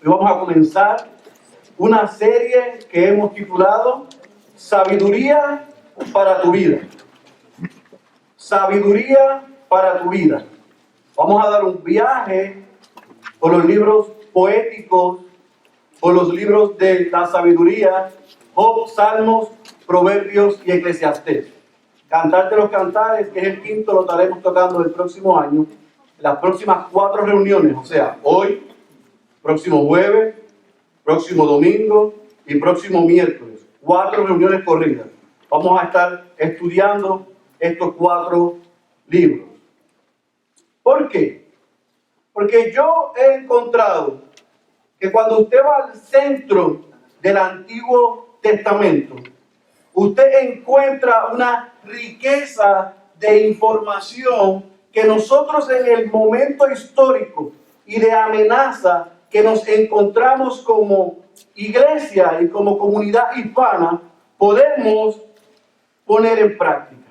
y vamos a comenzar una serie que hemos titulado Sabiduría para tu vida. Sabiduría para tu vida. Vamos a dar un viaje por los libros poéticos, por los libros de la sabiduría, Job, Salmos, Proverbios y Eclesiastés. Cantar de los Cantares, que es el quinto, lo estaremos tocando el próximo año, las próximas 4 reuniones, o sea, hoy, próximo jueves, próximo domingo y próximo miércoles. 4 reuniones corridas. Vamos a estar estudiando estos 4 libros. ¿Por qué? Porque yo he encontrado que cuando usted va al centro del Antiguo Testamento, usted encuentra una riqueza de información que nosotros en el momento histórico y de amenaza que nos encontramos como iglesia y como comunidad hispana, podemos poner en práctica.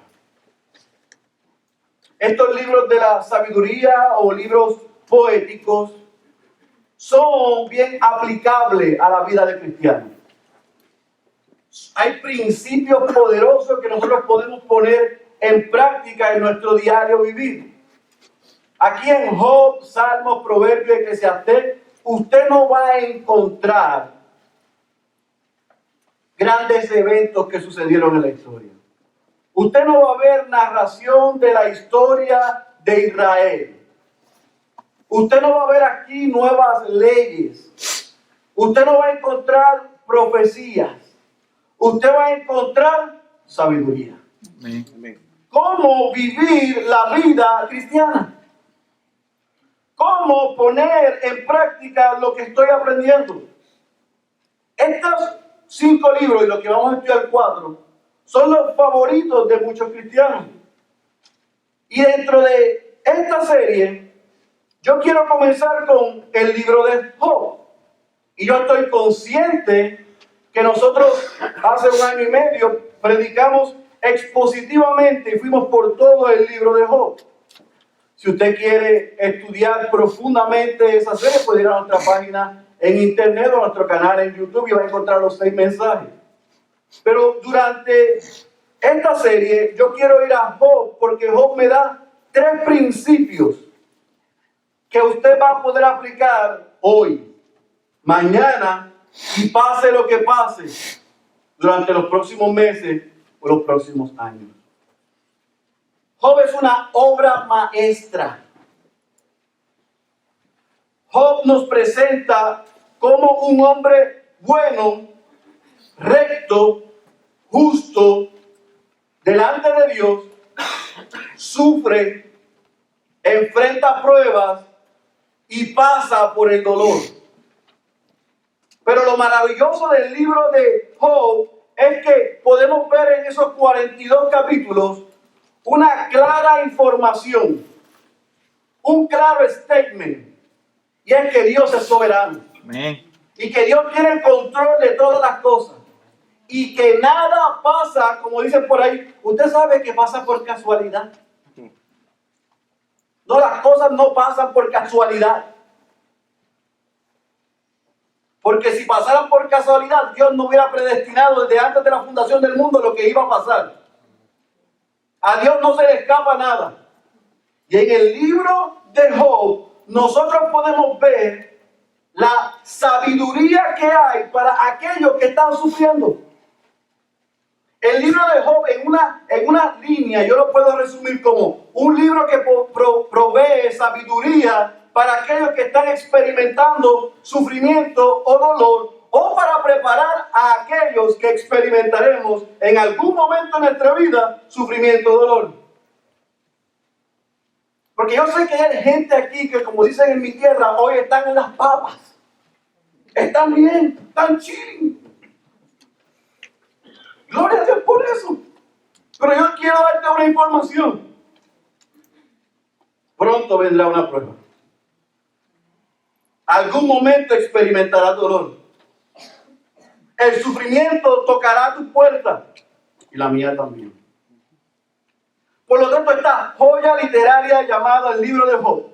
Estos libros de la sabiduría o libros poéticos son bien aplicables a la vida del cristiano. Hay principios poderosos que nosotros podemos poner en práctica en nuestro diario vivir. Aquí en Job, Salmos, Proverbios, Eclesiastés, usted no va a encontrar grandes eventos que sucedieron en la historia. Usted no va a ver narración de la historia de Israel. Usted no va a ver aquí nuevas leyes. Usted no va a encontrar profecías. Usted va a encontrar sabiduría. Amén. ¿Cómo vivir la vida cristiana? ¿Cómo poner en práctica lo que estoy aprendiendo? Estos 5 libros y lo que vamos a estudiar 4 son los favoritos de muchos cristianos. Y dentro de esta serie, yo quiero comenzar con el libro de Job. Y yo estoy consciente que nosotros hace 1 año y medio predicamos expositivamente y fuimos por todo el libro de Job. Si usted quiere estudiar profundamente esa serie, puede ir a nuestra página en internet o a nuestro canal en YouTube y va a encontrar los 6 mensajes. Pero durante esta serie yo quiero ir a Job porque Job me da 3 principios que usted va a poder aplicar hoy, mañana y pase lo que pase durante los próximos meses o los próximos años. Job es una obra maestra. Job nos presenta como un hombre bueno, recto, justo, delante de Dios, sufre, enfrenta pruebas y pasa por el dolor. Pero lo maravilloso del libro de Job es que podemos ver en esos 42 capítulos una clara información, un claro statement, y es que Dios es soberano. Amén. Y que Dios tiene el control de todas las cosas. Y que nada pasa, como dicen por ahí, usted sabe que pasa por casualidad. No, las cosas no pasan por casualidad. Porque si pasaran por casualidad, Dios no hubiera predestinado desde antes de la fundación del mundo lo que iba a pasar. A Dios no se le escapa nada. Y en el libro de Job, nosotros podemos ver la sabiduría que hay para aquellos que están sufriendo. El libro de Job en una línea, yo lo puedo resumir como un libro que provee sabiduría para aquellos que están experimentando sufrimiento o dolor, o para preparar a aquellos que experimentaremos en algún momento de nuestra vida sufrimiento o dolor. Porque yo sé que hay gente aquí que, como dicen en mi tierra, hoy están en las papas. Están bien, están chilling. Gloria a Dios por eso. Pero yo quiero darte una información. Pronto vendrá una prueba. Algún momento experimentarás dolor. El sufrimiento tocará tu puerta. Y la mía también. Por lo tanto, esta joya literaria llamada el libro de Job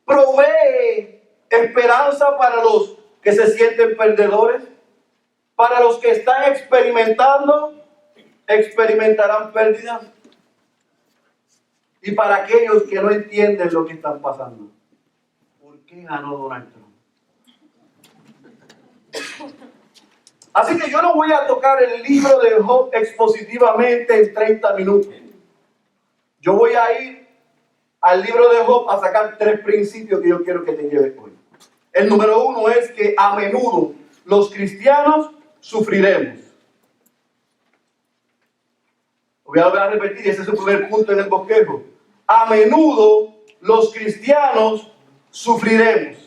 provee esperanza para los que se sienten perdedores, para los que están experimentarán pérdidas, y para aquellos que no entienden lo que están pasando. ¿Por qué ganó Donald Trump? Así que yo no voy a tocar el libro de Job expositivamente en 30 minutos. Yo voy a ir al libro de Job a sacar 3 principios que yo quiero que te lleves hoy. El número 1 es que a menudo los cristianos sufriremos. Voy a volver a repetir, ese es el primer punto en el bosquejo. A menudo los cristianos sufriremos.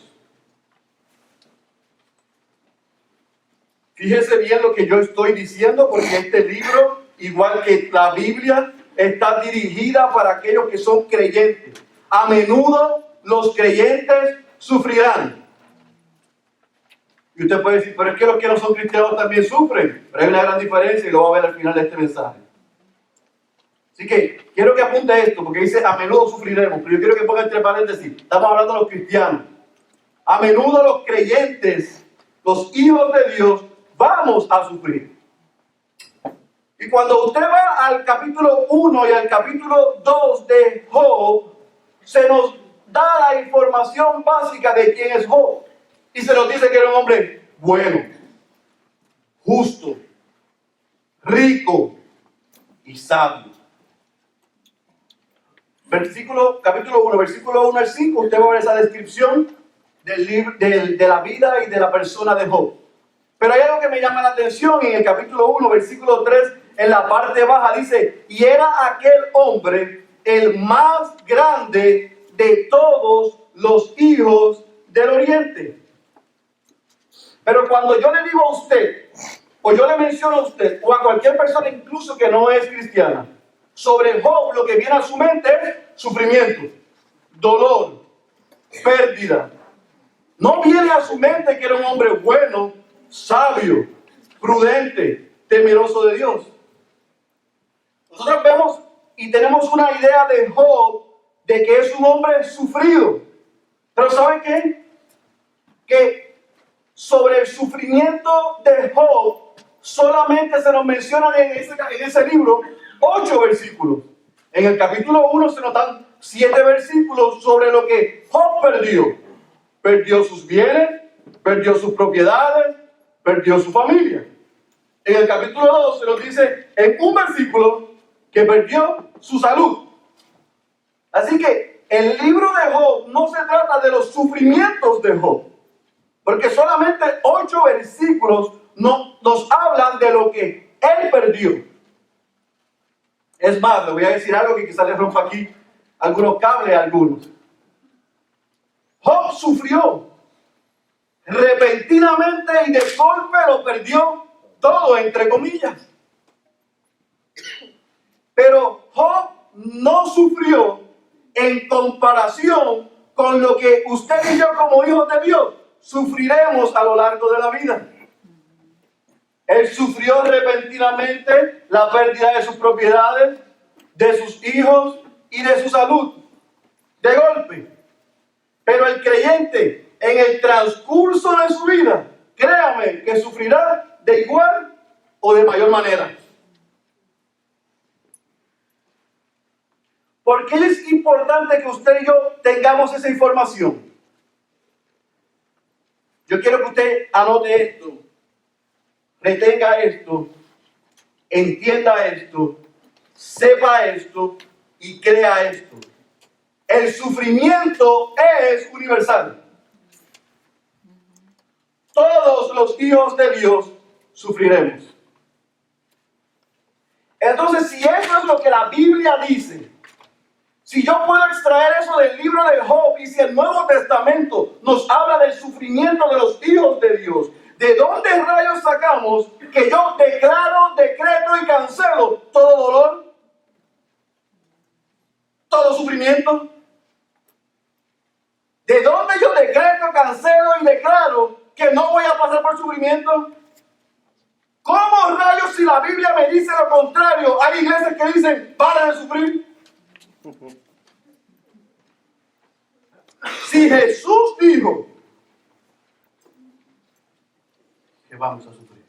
Fíjese bien lo que yo estoy diciendo, porque este libro, igual que la Biblia, está dirigida para aquellos que son creyentes. A menudo los creyentes sufrirán. Y usted puede decir, pero es que los que no son cristianos también sufren. Pero hay una gran diferencia y lo va a ver al final de este mensaje. Así que quiero que apunte esto, porque dice a menudo sufriremos, pero yo quiero que ponga entre paréntesis, estamos hablando de los cristianos. A menudo los creyentes, los hijos de Dios, vamos a sufrir. Y cuando usted va al capítulo 1 y al capítulo 2 de Job, se nos da la información básica de quién es Job. Y se nos dice que era un hombre bueno, justo, rico y sabio. Capítulo 1, versículo 1 al 5, usted va a ver esa descripción de la vida y de la persona de Job. Pero hay algo que me llama la atención en el capítulo 1, versículo 3, en la parte baja dice, y era aquel hombre el más grande de todos los hijos del oriente. Pero cuando yo le digo a usted, o yo le menciono a usted, o a cualquier persona incluso que no es cristiana, sobre Job, lo que viene a su mente es sufrimiento, dolor, pérdida. No viene a su mente que era un hombre bueno, sabio, prudente, temeroso de Dios. Nosotros vemos y tenemos una idea de Job de que es un hombre sufrido. Pero ¿saben qué? Que sobre el sufrimiento de Job solamente se nos mencionan en ese libro 8 versículos. En el capítulo 1 se nos dan 7 versículos sobre lo que Job perdió. Perdió sus bienes, perdió sus propiedades, perdió su familia. En el capítulo 2 se nos dice en un versículo que perdió su salud. Así que el libro de Job no se trata de los sufrimientos de Job, porque solamente 8 versículos nos hablan de lo que él perdió. Es más, le voy a decir algo que quizás le rompa aquí algunos cables a algunos. Job sufrió repentinamente y de golpe lo perdió todo, entre comillas. Pero Job no sufrió en comparación con lo que usted y yo como hijos de Dios sufriremos a lo largo de la vida. Él sufrió repentinamente la pérdida de sus propiedades, de sus hijos y de su salud, de golpe. Pero el creyente, en el transcurso de su vida, créame que sufrirá de igual o de mayor manera. ¿Por qué es importante que usted y yo tengamos esa información? Yo quiero que usted anote esto, retenga esto, entienda esto, sepa esto y crea esto. El sufrimiento es universal. Todos los hijos de Dios sufriremos. Entonces, si eso es lo que la Biblia dice, si yo puedo extraer eso del libro de Job y si el Nuevo Testamento nos habla del sufrimiento de los hijos de Dios, ¿de dónde rayos sacamos que yo declaro, decreto y cancelo todo dolor? ¿Todo sufrimiento? ¿De dónde yo decreto, cancelo y declaro que no voy a pasar por sufrimiento? ¿Cómo rayos si la Biblia me dice lo contrario? Hay iglesias que dicen, para de sufrir. Si Jesús dijo que vamos a sufrir.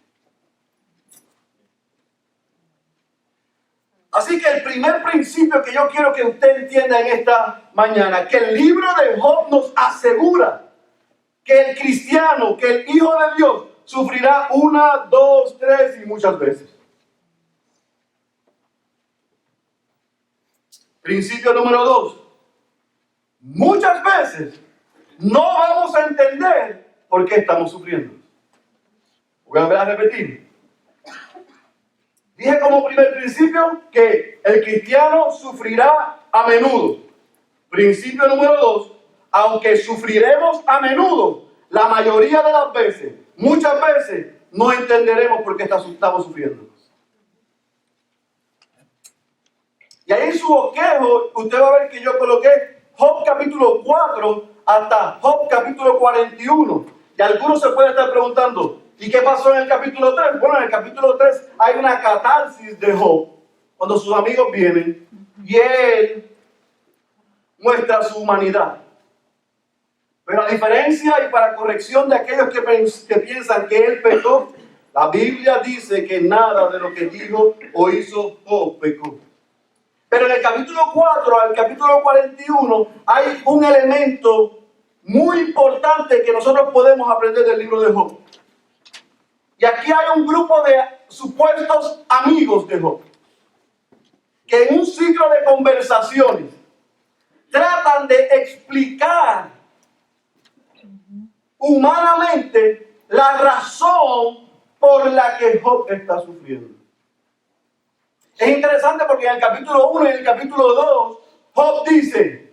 Así que el primer principio que yo quiero que usted entienda en esta mañana, que el libro de Job nos asegura que el cristiano, que el Hijo de Dios, sufrirá 1, 2, 3 y muchas veces. Principio número 2. Muchas veces no vamos a entender por qué estamos sufriendo. Voy a volver a repetir. Dije como primer principio que el cristiano sufrirá a menudo. Principio número 2. Aunque sufriremos a menudo, la mayoría de las veces, muchas veces, no entenderemos por qué estamos sufriendo. Y ahí en su bosquejo, usted va a ver que yo coloqué Job capítulo 4 hasta Job capítulo 41. Y algunos se pueden estar preguntando, ¿y qué pasó en el capítulo 3? Bueno, en el capítulo 3 hay una catarsis de Job, cuando sus amigos vienen y él muestra su humanidad. Pero a diferencia y para corrección de aquellos que piensan que él pecó, la Biblia dice que nada de lo que dijo o hizo Job pecó. Pero en el capítulo 4 al capítulo 41 hay un elemento muy importante que nosotros podemos aprender del libro de Job. Y aquí hay un grupo de supuestos amigos de Job, que en un ciclo de conversaciones tratan de explicar humanamente la razón por la que Job está sufriendo. Es interesante porque en el capítulo 1 y en el capítulo 2, Job dice,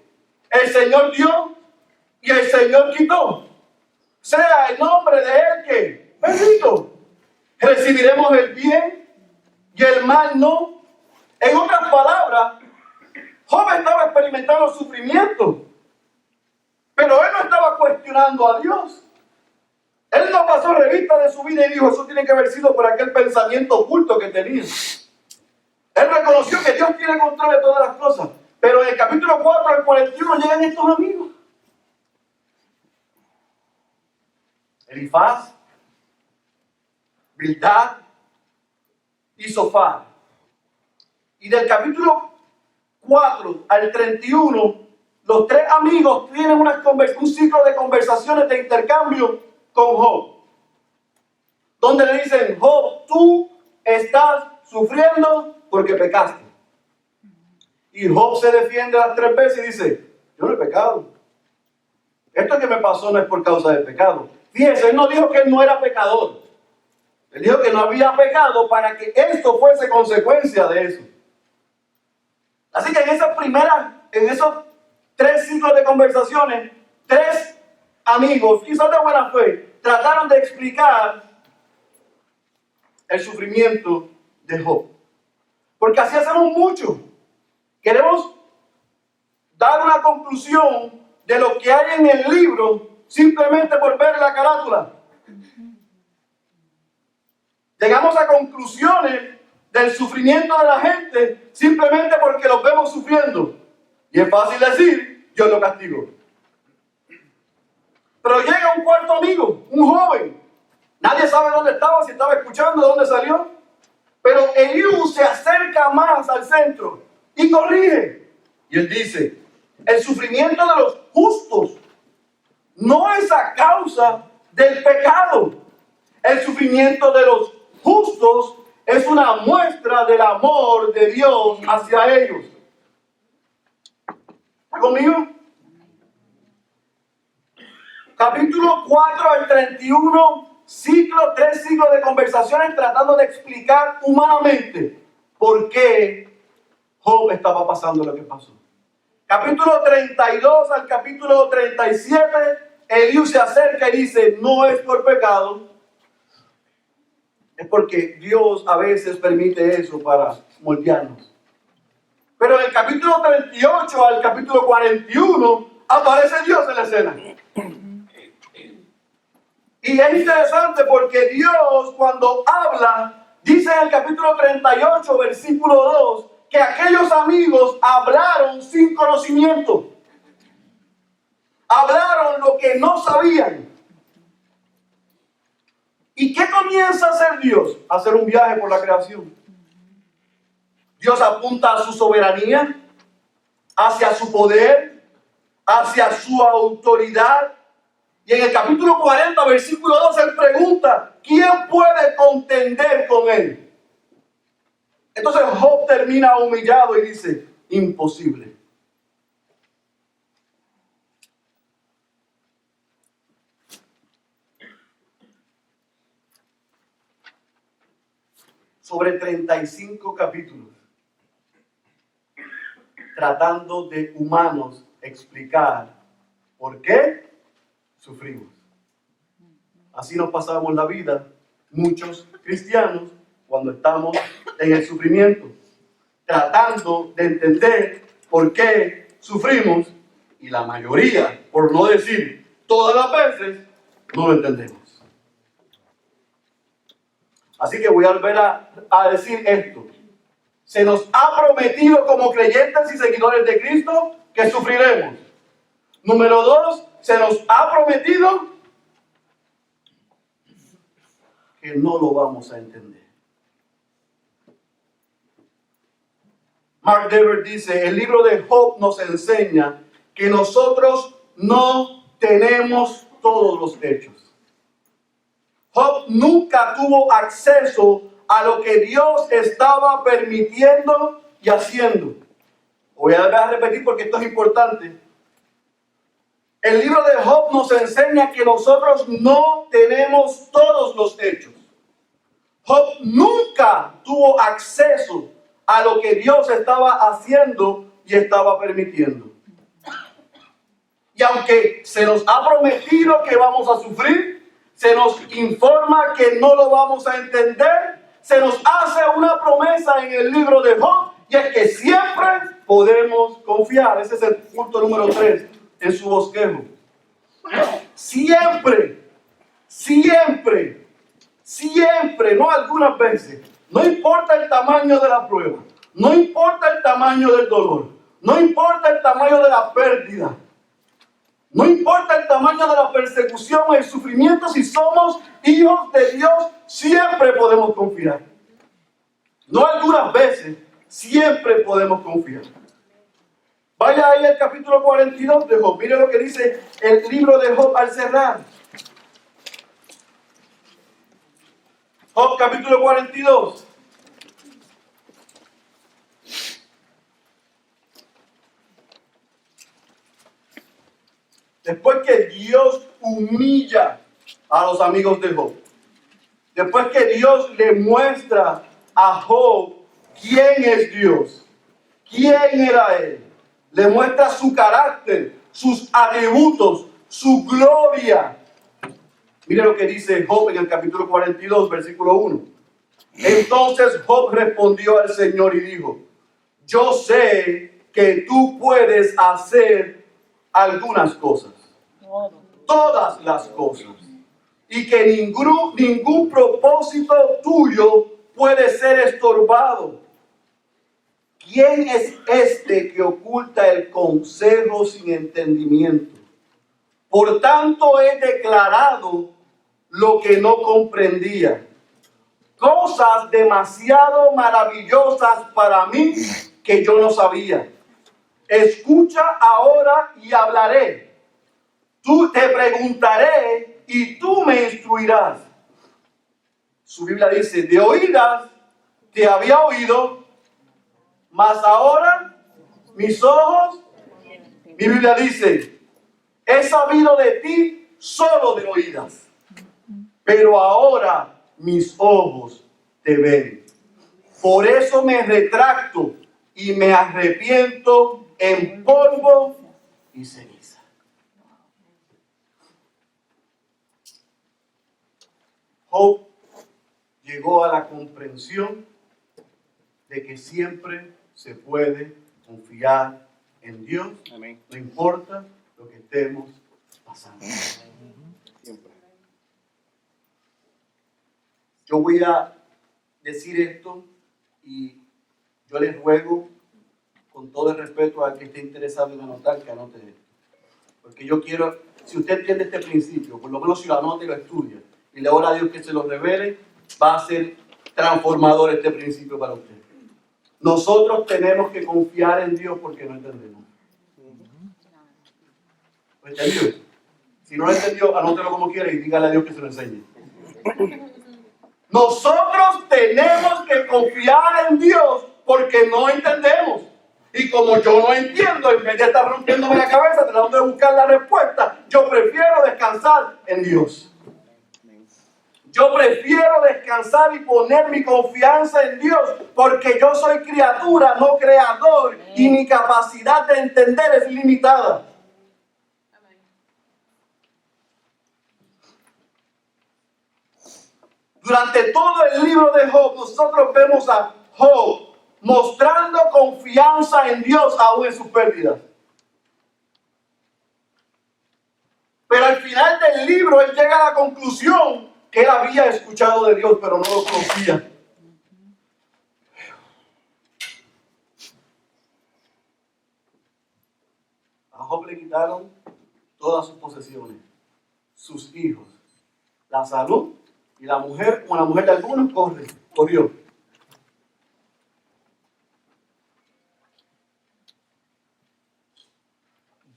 el Señor dio y el Señor quitó. Sea el nombre de él que bendito. Recibiremos el bien y el mal no. En otras palabras, Job estaba experimentando sufrimiento, pero él no estaba cuestionando a Dios. Él no pasó revista de su vida y dijo, eso tiene que haber sido por aquel pensamiento oculto que tenía. Él reconoció que Dios tiene control de todas las cosas. Pero en el capítulo 4 al 41 llegan estos amigos. Elifaz, Bildad y Sofar. Y del capítulo 4 al 31, los tres amigos tienen un ciclo de conversaciones de intercambio con Job. Donde le dicen, Job, tú estás sufriendo porque pecaste. Y Job se defiende las 3 veces y dice, yo no he pecado. Esto que me pasó no es por causa del pecado. Fíjense, él no dijo que él no era pecador. Él dijo que no había pecado para que esto fuese consecuencia de eso. Así que en esos 3 ciclos de conversaciones, 3 amigos, quizás de buena fe, trataron de explicar el sufrimiento de Job. Porque así hacemos mucho. Queremos dar una conclusión de lo que hay en el libro simplemente por ver la carátula. Llegamos a conclusiones del sufrimiento de la gente simplemente porque los vemos sufriendo. Y es fácil decir, yo lo castigo. Pero llega un cuarto amigo, un joven. Nadie sabe dónde estaba, si estaba escuchando, dónde salió. Pero Eliú se acerca más al centro y corrige. Y él dice, el sufrimiento de los justos no es a causa del pecado. El sufrimiento de los justos es una muestra del amor de Dios hacia ellos. ¿Está conmigo? Capítulo 4 al 31, 3 ciclos de conversaciones tratando de explicar humanamente por qué Job estaba pasando lo que pasó. Capítulo 32 al capítulo 37, Eliú se acerca y dice, no es por pecado, es porque Dios a veces permite eso para moldearnos. Pero en el capítulo 38 al capítulo 41 aparece Dios en la escena. Y es interesante porque Dios cuando habla, dice en el capítulo 38, versículo 2, que aquellos amigos hablaron sin conocimiento. Hablaron lo que no sabían. ¿Y qué comienza a hacer Dios? A hacer un viaje por la creación. Dios apunta a su soberanía, hacia su poder, hacia su autoridad. Y en el capítulo 40, versículo 12, él pregunta, ¿quién puede contender con él? Entonces Job termina humillado y dice, imposible. Sobre 35 capítulos, tratando de humanos explicar por qué sufrimos. Así nos pasamos la vida, muchos cristianos, cuando estamos en el sufrimiento, tratando de entender por qué sufrimos, y la mayoría, por no decir todas las veces, no lo entendemos. Así que voy a volver a decir esto. Se nos ha prometido como creyentes y seguidores de Cristo que sufriremos. Número 2, se nos ha prometido que no lo vamos a entender. Mark Dever dice, el libro de Job nos enseña que nosotros no tenemos todos los hechos. Job nunca tuvo acceso a lo que Dios estaba permitiendo y haciendo. Voy a repetir porque esto es importante. El libro de Job nos enseña que nosotros no tenemos todos los hechos. Job nunca tuvo acceso a lo que Dios estaba haciendo y estaba permitiendo. Y aunque se nos ha prometido que vamos a sufrir, se nos informa que no lo vamos a entender, se nos hace una promesa en el libro de Job, y es que siempre podemos confiar. Ese es el punto número 3 en su bosquejo. Siempre, siempre, siempre, no algunas veces, no importa el tamaño de la prueba, no importa el tamaño del dolor, no importa el tamaño de la pérdida, no importa el tamaño de la persecución o el sufrimiento, si somos hijos de Dios, siempre podemos confiar. No algunas veces, siempre podemos confiar. Vaya ahí al capítulo 42 de Job. Mire lo que dice el libro de Job al cerrar. Job capítulo 42. Después que Dios humilla a los amigos de Job, después que Dios le muestra a Job quién es Dios, quién era él, le muestra su carácter, sus atributos, su gloria. Mire lo que dice Job en el capítulo 42, versículo 1. Entonces Job respondió al Señor y dijo, yo sé que tú puedes hacer algunas cosas, todas las cosas, y que ningún propósito tuyo puede ser estorbado. ¿Quién es este que oculta el consejo sin entendimiento? Por tanto he declarado lo que no comprendía, cosas demasiado maravillosas para mí que yo no sabía. Escucha ahora y hablaré. Tú te preguntaré y tú me instruirás. Su Biblia dice, de oídas te había oído, mas ahora mis ojos, mi Biblia dice, he sabido de ti solo de oídas, pero ahora mis ojos te ven. Por eso me retracto y me arrepiento en polvo y ceniza. Job llegó a la comprensión de que siempre se puede confiar en Dios. Amén. No importa lo que estemos pasando. Siempre. Yo voy a decir esto y yo les ruego con todo el respeto al que esté interesado en anotar que anote esto. Porque yo quiero, si usted entiende este principio, por lo menos si lo anota y lo estudia, y le ora a Dios que se lo revele, va a ser transformador este principio para usted. Nosotros tenemos que confiar en Dios porque no entendemos. ¿Lo entendió? Si no lo entendió, anótelo como quiera y dígale a Dios que se lo enseñe. Nosotros tenemos que confiar en Dios porque no entendemos. Y como yo no entiendo, en vez de estar rompiéndome la cabeza tratando de buscar la respuesta, yo prefiero descansar en Dios. Yo prefiero descansar y poner mi confianza en Dios porque yo soy criatura, no creador, y mi capacidad de entender es limitada. Durante todo el libro de Job, nosotros vemos a Job mostrando confianza en Dios aún en sus pérdidas. Pero al final del libro, él llega a la conclusión que él había escuchado de Dios, pero no lo conocía. A Job le quitaron todas sus posesiones, sus hijos, la salud, y la mujer, como la mujer de algunos, corrió.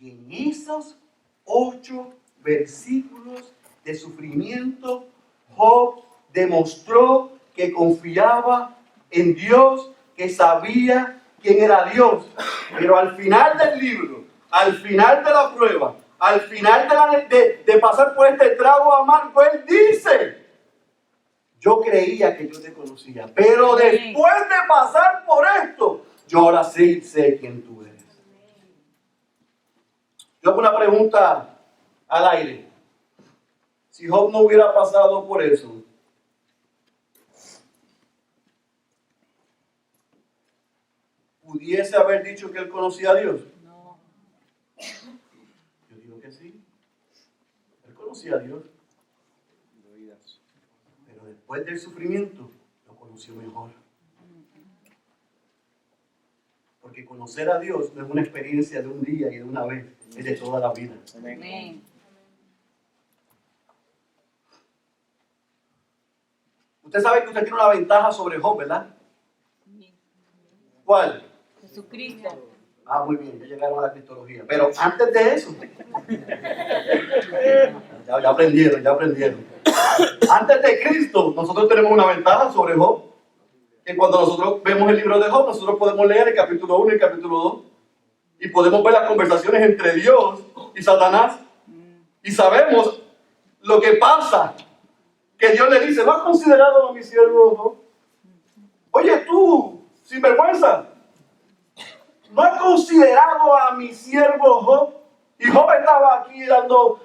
Y en esos 8 versículos de sufrimiento, Job demostró que confiaba en Dios, que sabía quién era Dios. Pero al final del libro, al final de la prueba, al final de pasar por este trago amargo, él dice: yo creía que yo te conocía, pero después de pasar por esto, yo ahora sí sé quién tú eres. Yo hago una pregunta al aire. Si Job no hubiera pasado por eso, ¿pudiese haber dicho que él conocía a Dios? No. Yo digo que sí. Él conocía a Dios. Pero después del sufrimiento, lo conoció mejor. Porque conocer a Dios no es una experiencia de un día y de una vez, es de toda la vida. Amén. Usted sabe que usted tiene una ventaja sobre Job, ¿verdad? ¿Cuál? Jesucristo. Ah, muy bien, ya llegaron a la cristología. Pero antes de eso, ya aprendieron. Antes de Cristo, nosotros tenemos una ventaja sobre Job. Que cuando nosotros vemos el libro de Job, nosotros podemos leer el capítulo 1 y el capítulo 2. Y podemos ver las conversaciones entre Dios y Satanás. Y sabemos lo que pasa. Que Dios le dice: ¿no has considerado a mi siervo Job? Oye tú, sinvergüenza, ¿no has considerado a mi siervo Job? Y Job estaba aquí dando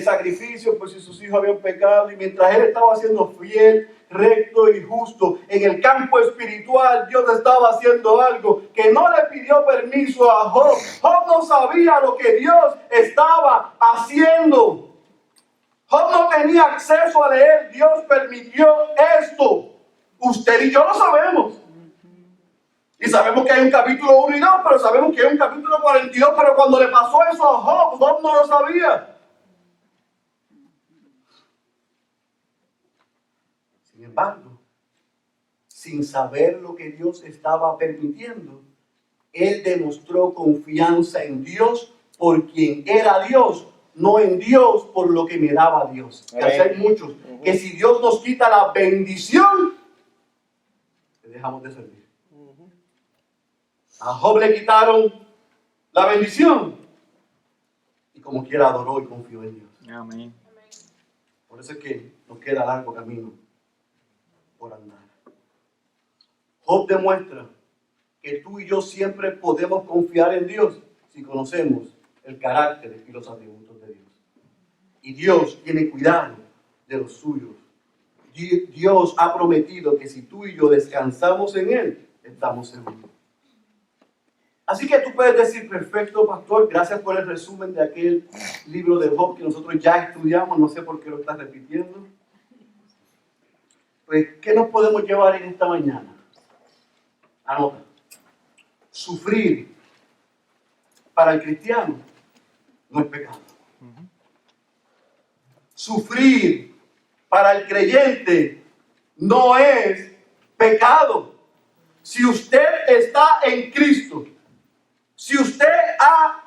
sacrificios por si sus hijos habían pecado. Y mientras él estaba siendo fiel, recto y justo, en el campo espiritual Dios estaba haciendo algo que no le pidió permiso a Job. Job no sabía lo que Dios estaba haciendo. Job no tenía acceso a leer. Dios permitió esto. Usted y yo lo sabemos. Y sabemos que hay un capítulo 1 y 2, pero sabemos que hay un capítulo 42. Pero cuando le pasó eso a Job, Job no lo sabía. Sin embargo, sin saber lo que Dios estaba permitiendo, él demostró confianza en Dios por quien era Dios, no en Dios por lo que me daba Dios. Que hay muchos que si Dios nos quita la bendición, le dejamos de servir. A Job le quitaron la bendición y como quiera adoró y confió en Dios. Amén. Por eso es que nos queda largo camino por andar. Job demuestra que tú y yo siempre podemos confiar en Dios si conocemos el carácter y los atributos de Dios. Y Dios tiene cuidado de los suyos. Dios ha prometido que si tú y yo descansamos en Él, estamos seguros. Así que tú puedes decir: perfecto, pastor, gracias por el resumen de aquel libro de Job que nosotros ya estudiamos, no sé por qué lo estás repitiendo. Pues, ¿qué nos podemos llevar en esta mañana? Anota. Sufrir para el cristiano no es pecado. Sufrir para el creyente no es pecado. Si usted está en Cristo, si usted ha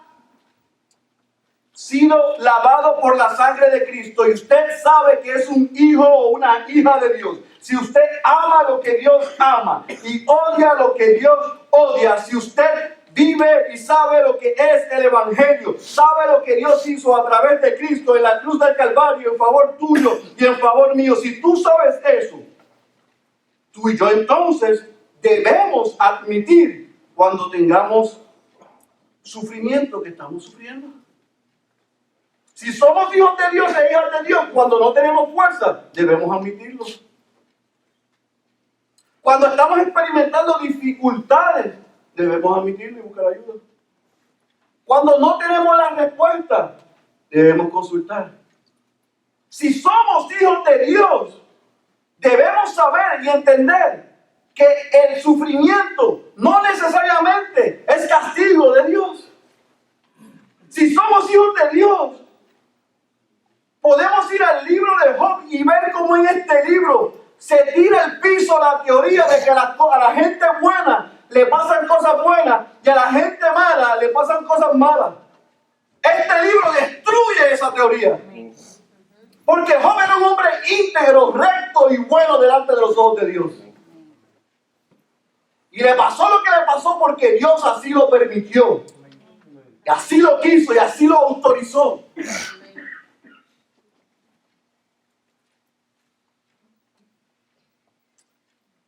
sido lavado por la sangre de Cristo y usted sabe que es un hijo o una hija de Dios, si usted ama lo que Dios ama y odia lo que Dios odia, si usted vive y sabe lo que es el Evangelio, sabe lo que Dios hizo a través de Cristo en la cruz del Calvario en favor tuyo y en favor mío, si tú sabes eso, tú y yo entonces debemos admitir cuando tengamos sufrimiento que estamos sufriendo. Si somos hijos de Dios e hijas de Dios, cuando no tenemos fuerza, debemos admitirlo. Cuando estamos experimentando dificultades, debemos admitirlo y buscar ayuda. Cuando no tenemos la respuesta, debemos consultar. Si somos hijos de Dios, debemos saber y entender que el sufrimiento no necesariamente es castigo de Dios. Si somos hijos de Dios, podemos ir al libro de Job y ver cómo en este libro se tira al piso la teoría de que a la gente buena le pasan cosas buenas y a la gente mala le pasan cosas malas. Este libro destruye esa teoría. Porque Job era un hombre íntegro, recto y bueno delante de los ojos de Dios. Y le pasó lo que le pasó porque Dios así lo permitió. Y así lo quiso y así lo autorizó.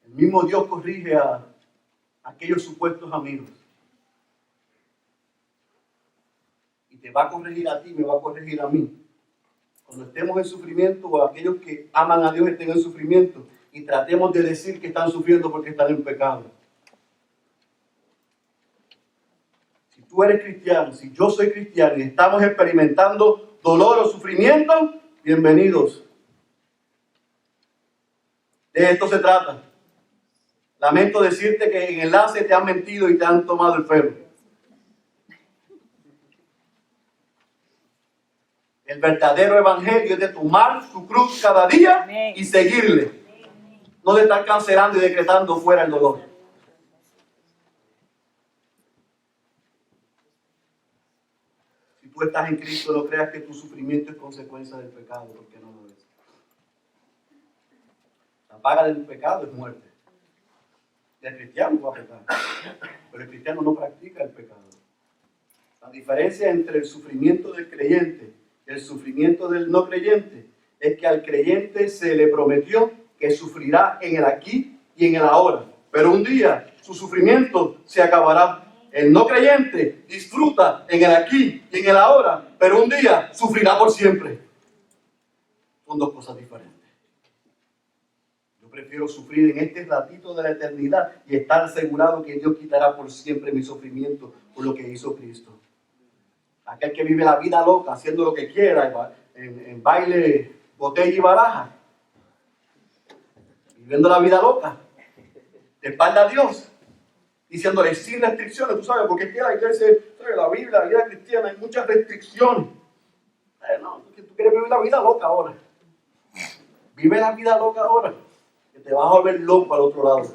El mismo Dios corrige a aquellos supuestos amigos. Y te va a corregir a ti, me va a corregir a mí. Cuando estemos en sufrimiento o aquellos que aman a Dios estén en sufrimiento y tratemos de decir que están sufriendo porque están en pecado. Si tú eres cristiano, si yo soy cristiano y estamos experimentando dolor o sufrimiento, bienvenidos. De esto se trata. Lamento decirte que en enlace te han mentido y te han tomado el pelo. El verdadero evangelio es de tomar su cruz cada día y seguirle. No de estar cancelando y decretando fuera el dolor. Si tú estás en Cristo, no creas que tu sufrimiento es consecuencia del pecado, porque no lo es. La paga del pecado es muerte. El cristiano va a pecar, pero el cristiano no practica el pecado. La diferencia entre el sufrimiento del creyente y el sufrimiento del no creyente es que al creyente se le prometió que sufrirá en el aquí y en el ahora, pero un día su sufrimiento se acabará. El no creyente disfruta en el aquí y en el ahora, pero un día sufrirá por siempre. Son dos cosas diferentes. Prefiero sufrir en este ratito de la eternidad y estar asegurado que Dios quitará por siempre mi sufrimiento por lo que hizo Cristo. Aquel que vive la vida loca, haciendo lo que quiera, en baile, botella y baraja, viviendo la vida loca, de espalda a Dios, diciéndole sin restricciones, tú sabes, porque es que la iglesia, la Biblia, la vida cristiana, hay muchas restricciones. No, tú quieres vivir la vida loca ahora. Vive la vida loca ahora. Te vas a volver loco al otro lado.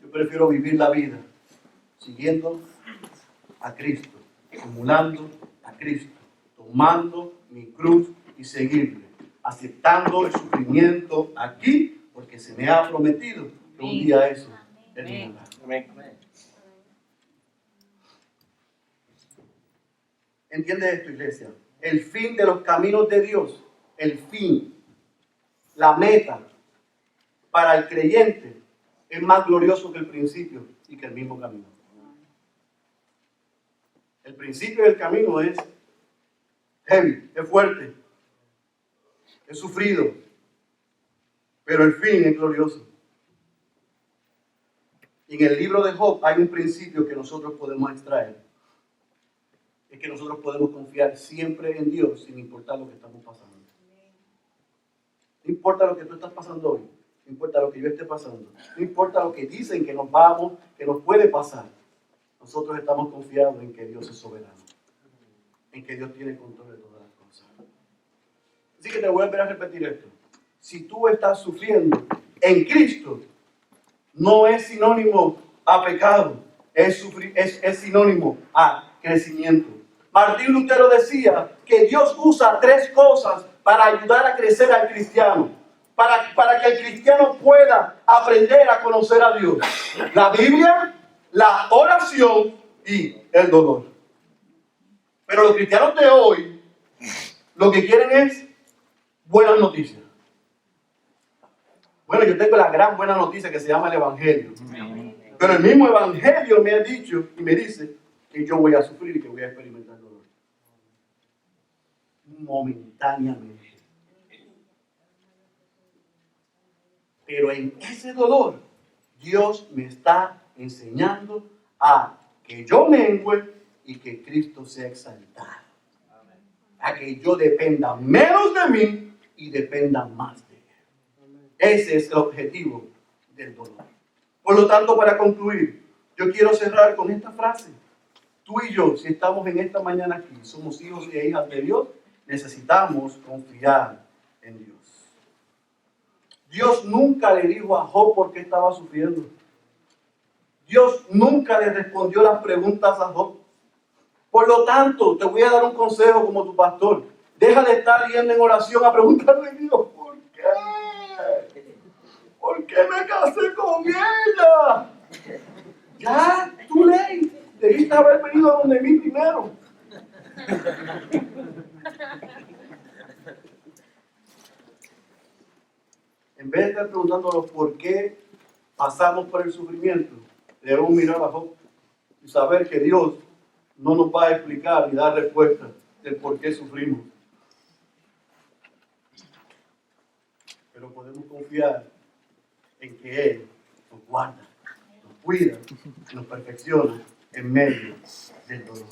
Yo prefiero vivir la vida siguiendo a Cristo, emulando a Cristo, tomando mi cruz y seguirle, aceptando el sufrimiento aquí, porque se me ha prometido que un día eso terminará. ¿Entiende esto, iglesia? El fin de los caminos de Dios, el fin, la meta para el creyente es más glorioso que el principio y que el mismo camino. El principio del camino es heavy, es fuerte, es sufrido, pero el fin es glorioso. Y en el libro de Job hay un principio que nosotros podemos extraer. Es que nosotros podemos confiar siempre en Dios sin importar lo que estamos pasando. No importa lo que tú estás pasando hoy, no importa lo que yo esté pasando, no importa lo que dicen que nos vamos, que nos puede pasar. Nosotros estamos confiados en que Dios es soberano, en que Dios tiene control de todas las cosas. Así que te voy a volver a repetir esto. Si tú estás sufriendo en Cristo, no es sinónimo a pecado, es sinónimo a crecimiento. Martín Lutero decía que Dios usa tres cosas para ayudar a crecer al cristiano, para que el cristiano pueda aprender a conocer a Dios: la Biblia, la oración y el dolor. Pero los cristianos de hoy lo que quieren es buenas noticias. Bueno, yo tengo la gran buena noticia que se llama el Evangelio. Pero el mismo Evangelio me ha dicho y me dice que yo voy a sufrir y que voy a experimentar dolor. Momentáneamente. Pero en ese dolor, Dios me está enseñando a que yo mengüe y que Cristo sea exaltado. A que yo dependa menos de mí y dependa más de Él. Ese es el objetivo del dolor. Por lo tanto, para concluir, yo quiero cerrar con esta frase. Tú y yo, si estamos en esta mañana aquí, somos hijos e hijas de Dios, necesitamos confiar en Dios. Dios nunca le dijo a Job por qué estaba sufriendo. Dios nunca le respondió las preguntas a Job. Por lo tanto, te voy a dar un consejo como tu pastor. Deja de estar yendo en oración a preguntarle a Dios, ¿por qué? ¿Por qué me casé con ella? Ya, tú ley. Debiste haber venido a donde mí primero. En vez de estar preguntándonos por qué pasamos por el sufrimiento, debemos mirar a Job y saber que Dios no nos va a explicar y dar respuesta del por qué sufrimos. Pero podemos confiar en que Él nos guarda, nos cuida, nos perfecciona en medio del dolor.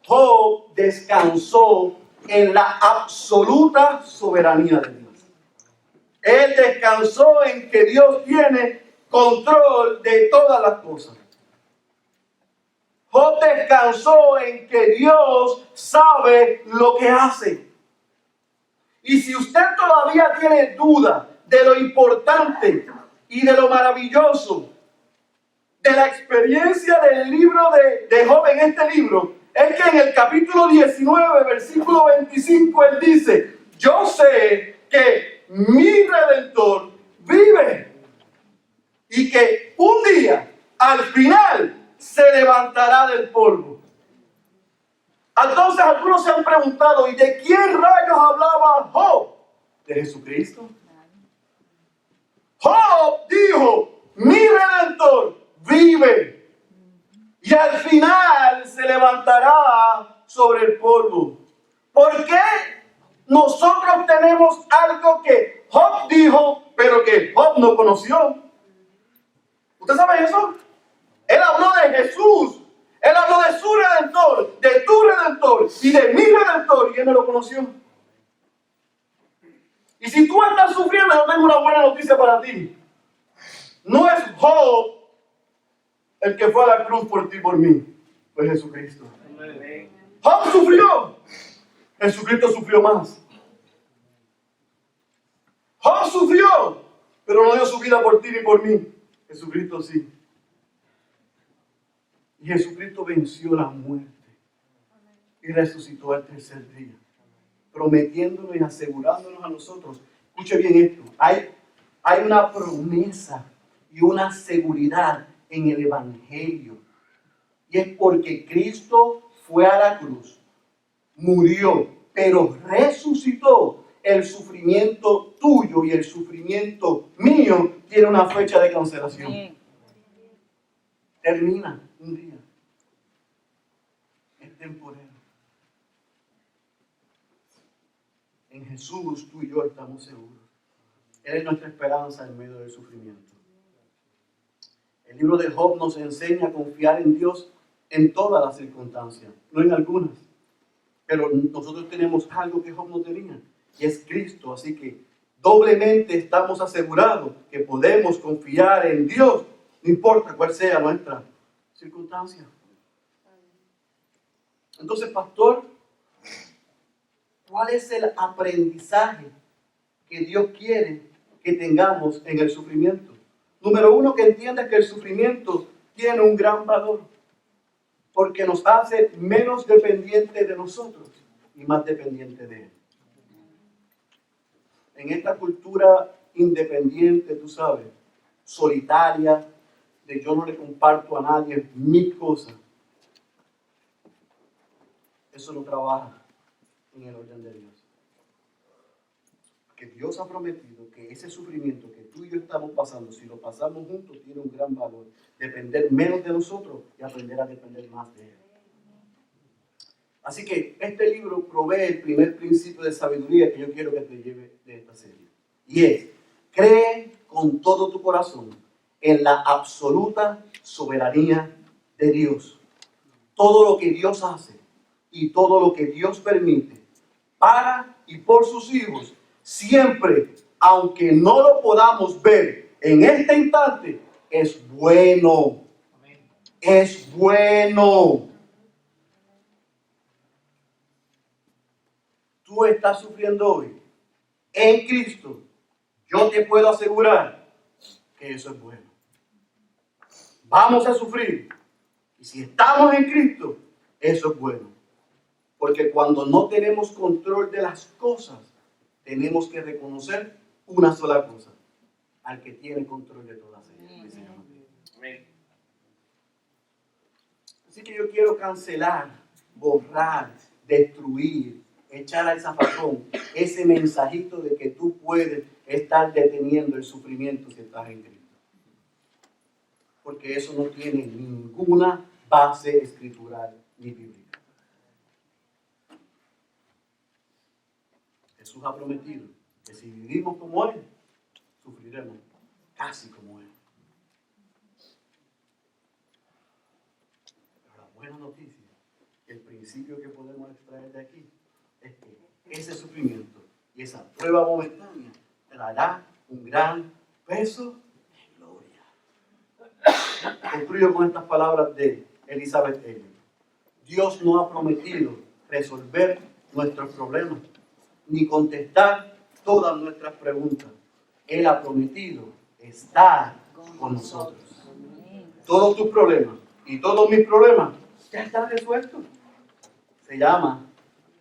Job descansó en la absoluta soberanía de Dios. Él descansó en que Dios tiene control de todas las cosas. Job descansó en que Dios sabe lo que hace. Y si usted todavía tiene duda de lo importante y de lo maravilloso de la experiencia del libro de Job en este libro, es que en el capítulo 19, versículo 25, él dice: yo sé que mi Redentor vive y que un día, al final, se levantará del polvo. Entonces algunos se han preguntado: ¿y de quién rayos hablaba Job? ¿De Jesucristo? Job dijo: mi Redentor vive y al final se levantará sobre el polvo. ¿Por qué nosotros tenemos algo que Job dijo, pero que Job no conoció? ¿Usted sabe eso? Él habló de Jesús. Él habló de su Redentor, de tu Redentor y de mi Redentor, y él no lo conoció. Y si tú estás sufriendo, yo tengo una buena noticia para ti. No es Job el que fue a la cruz por ti y por mí, fue Jesucristo. Job sufrió, Jesucristo sufrió más. Job sufrió, pero no dio su vida por ti ni por mí. Jesucristo sí. Y Jesucristo venció la muerte y resucitó al tercer día, prometiéndonos y asegurándonos a nosotros. Escuche bien esto: hay una promesa y una seguridad en el Evangelio, y es porque Cristo fue a la cruz, murió, pero resucitó. El sufrimiento tuyo y el sufrimiento mío tiene una fecha de cancelación. Termina un día. Es temporero. En Jesús tú y yo estamos seguros. Él es nuestra esperanza en medio del sufrimiento. El libro de Job nos enseña a confiar en Dios en todas las circunstancias, no en algunas. Pero nosotros tenemos algo que Job no tenía, y es Cristo. Así que doblemente estamos asegurados que podemos confiar en Dios, no importa cuál sea nuestra circunstancia. Entonces, pastor, ¿Cuál es el aprendizaje que Dios quiere que tengamos en el sufrimiento? Número uno, que entiendas que el sufrimiento tiene un gran valor, porque nos hace menos dependientes de nosotros y más dependientes de Él. En esta cultura independiente, tú sabes, solitaria, de yo no le comparto a nadie mis cosas, eso no trabaja en el orden de Dios. Que Dios ha prometido que ese sufrimiento que tú y yo estamos pasando, si lo pasamos juntos, tiene un gran valor. Depender menos de nosotros y aprender a depender más de Él. Así que este libro provee el primer principio de sabiduría que yo quiero que te lleve de esta serie. Y es, cree con todo tu corazón en la absoluta soberanía de Dios. Todo lo que Dios hace y todo lo que Dios permite para y por sus hijos, siempre, aunque no lo podamos ver en este instante, es bueno. Es bueno. Tú estás sufriendo hoy en Cristo. Yo te puedo asegurar que eso es bueno. Vamos a sufrir. Y si estamos en Cristo, eso es bueno. Porque cuando no tenemos control de las cosas, tenemos que reconocer una sola cosa: al que tiene control de todas ellas, que se llama Dios. Amén. Así que yo quiero cancelar, borrar, destruir, echar al zafacón ese mensajito de que tú puedes estar deteniendo el sufrimiento si estás en Cristo. Porque eso no tiene ninguna base escritural ni bíblica. Jesús ha prometido que si vivimos como Él, sufriremos casi como Él. Pero la buena noticia, el principio que podemos extraer de aquí, es que ese sufrimiento y esa prueba momentánea traerá un gran peso de gloria. Concluyo con estas palabras de Elizabeth Elliot. Dios no ha prometido resolver nuestros problemas, ni contestar todas nuestras preguntas. Él ha prometido estar con nosotros. Todos tus problemas y todos mis problemas ya están resueltos. Se llama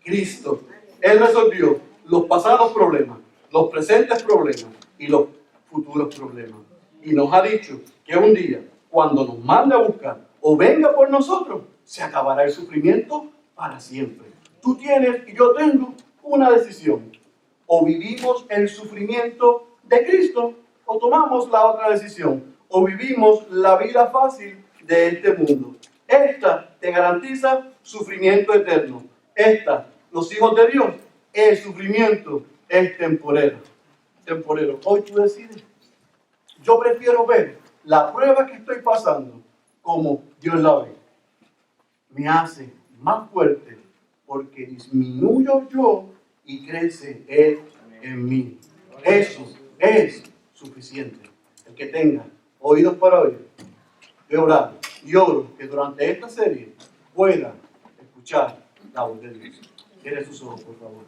Cristo. Él resolvió los pasados problemas, los presentes problemas y los futuros problemas. Y nos ha dicho que un día, cuando nos mande a buscar o venga por nosotros, se acabará el sufrimiento para siempre. Tú tienes y yo tengo una decisión. O vivimos el sufrimiento de Cristo o tomamos la otra decisión. O vivimos la vida fácil de este mundo. Esta te garantiza sufrimiento eterno. Esta, los hijos de Dios, el sufrimiento es temporero. Temporero. Hoy tú decides. Yo prefiero ver la prueba que estoy pasando como Dios la ve. Me hace más fuerte porque disminuyo yo y crece Él en mí. Eso es suficiente. El que tenga oídos para oír, de orar y oro que durante esta serie pueda escuchar la voz de Dios. Cierre sus ojos, por favor.